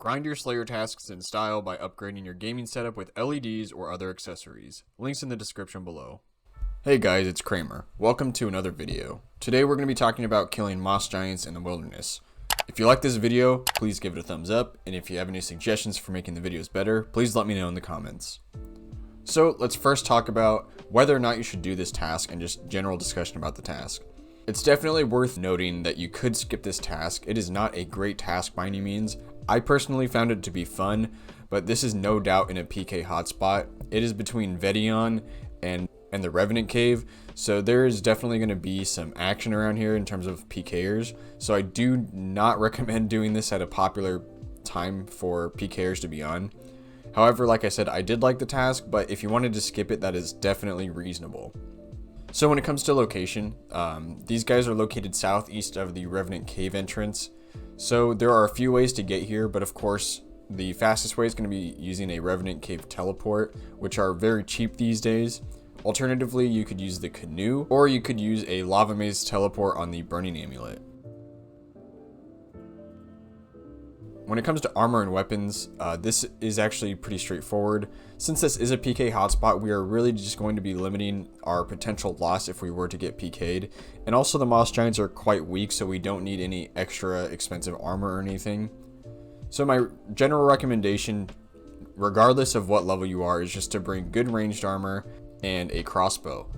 Grind your Slayer tasks in style by upgrading your gaming setup with LEDs or other accessories. Links in the description below. Hey guys, it's Kramer. Welcome to another video. Today we're going to be talking about killing moss giants in the wilderness. If you like this video, please give it a thumbs up, and if you have any suggestions for making the videos better, please let me know in the comments. So let's first talk about whether or not you should do this task and just general discussion about the task. It's definitely worth noting that you could skip this task. It is not a great task by any means. I personally found it to be fun, but this is no doubt in a PK hotspot. It is between Vedion and the Revenant Cave, so there is definitely going to be some action around here in terms of PKers. So I do not recommend doing this at a popular time for PKers to be on. However, like I said, I did like the task, but if you wanted to skip it, that is definitely reasonable. So when it comes to location, these guys are located southeast of the Revenant Cave entrance. So there are a few ways to get here, but of course, the fastest way is going to be using a Revenant Cave teleport, which are very cheap these days. Alternatively, you could use the canoe, or you could use a lava maze teleport on the burning amulet. When it comes to armor and weapons, this is actually pretty straightforward. Since this is a PK hotspot, we are really just going to be limiting our potential loss if we were to get PK'd. And also the moss giants are quite weak, so we don't need any extra expensive armor or anything. So my general recommendation, regardless of what level you are, is just to bring good ranged armor and a crossbow.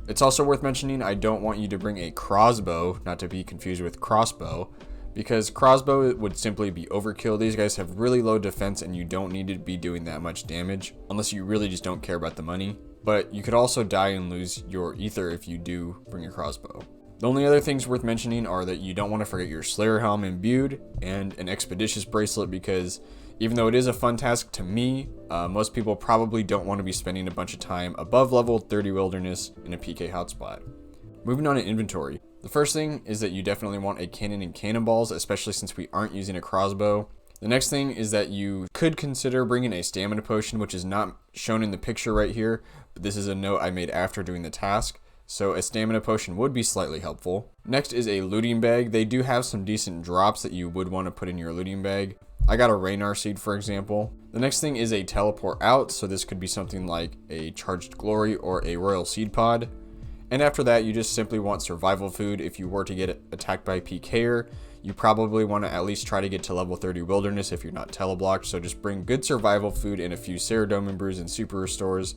It's also worth mentioning, I don't want you to bring a crossbow, not to be confused with crossbow, because crossbow would simply be overkill. These guys have really low defense and you don't need to be doing that much damage unless you really just don't care about the money. But you could also die and lose your ether if you do bring a crossbow. The only other things worth mentioning are that you don't want to forget your Slayer helm imbued and an expeditious bracelet, because even though it is a fun task to me, most people probably don't want to be spending a bunch of time above level 30 wilderness in a PK hotspot. Moving on to inventory. The first thing is that you definitely want a cannon and cannonballs, especially since we aren't using a crossbow. The next thing is that you could consider bringing a stamina potion, which is not shown in the picture right here, but this is a note I made after doing the task. So a stamina potion would be slightly helpful. Next is a looting bag. They do have some decent drops that you would want to put in your looting bag. I got a Raynar seed, for example. The next thing is a teleport out, so this could be something like a charged glory or a royal seed pod. And after that, you just simply want survival food. If you were to get attacked by a PKer, you probably want to at least try to get to level 30 wilderness if you're not teleblocked. So just bring good survival food and a few Ceradome brews and super restores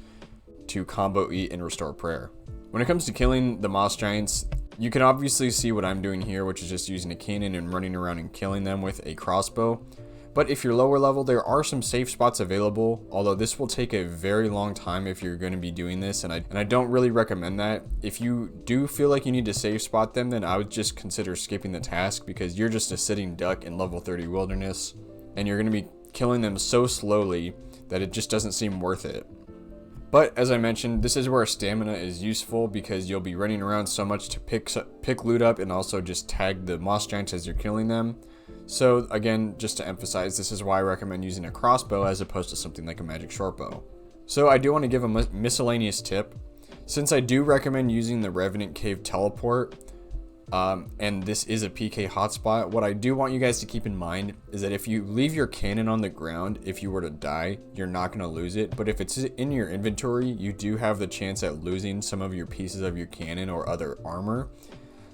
to combo eat and restore prayer. When it comes to killing the moss giants, you can obviously see what I'm doing here, which is just using a cannon and running around and killing them with a crossbow. But if you're lower level, there are some safe spots available, although this will take a very long time if you're going to be doing this, and I don't really recommend that. If you do feel like you need to safe spot them, then I would just consider skipping the task, because you're just a sitting duck in level 30 wilderness, and you're going to be killing them so slowly that it just doesn't seem worth it. But as I mentioned, this is where stamina is useful, because you'll be running around so much to pick loot up and also just tag the moss giants as you're killing them. So again, just to emphasize, this is why I recommend using a crossbow as opposed to something like a magic shortbow. So I do want to give a miscellaneous tip. Since I do recommend using the Revenant Cave teleport, and this is a PK hotspot, what I do want you guys to keep in mind is that if you leave your cannon on the ground, if you were to die, you're not going to lose it. But if it's in your inventory, you do have the chance at losing some of your pieces of your cannon or other armor.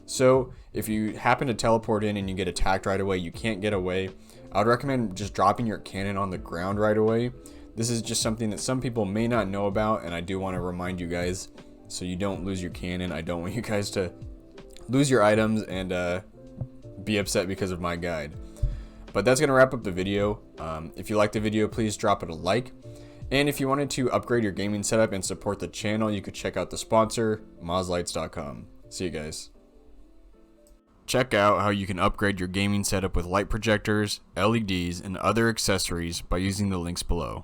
So if you happen to teleport in and you get attacked right away, you can't get away, I would recommend just dropping your cannon on the ground right away. This is just something that some people may not know about, and I do want to remind you guys so you don't lose your cannon. I don't want you guys to lose your items and be upset because of my guide. But that's going to wrap up the video. If you liked the video, please drop it a like. And if you wanted to upgrade your gaming setup and support the channel, you could check out the sponsor, mozlights.com. See you guys. Check out how you can upgrade your gaming setup with light projectors, LEDs, and other accessories by using the links below.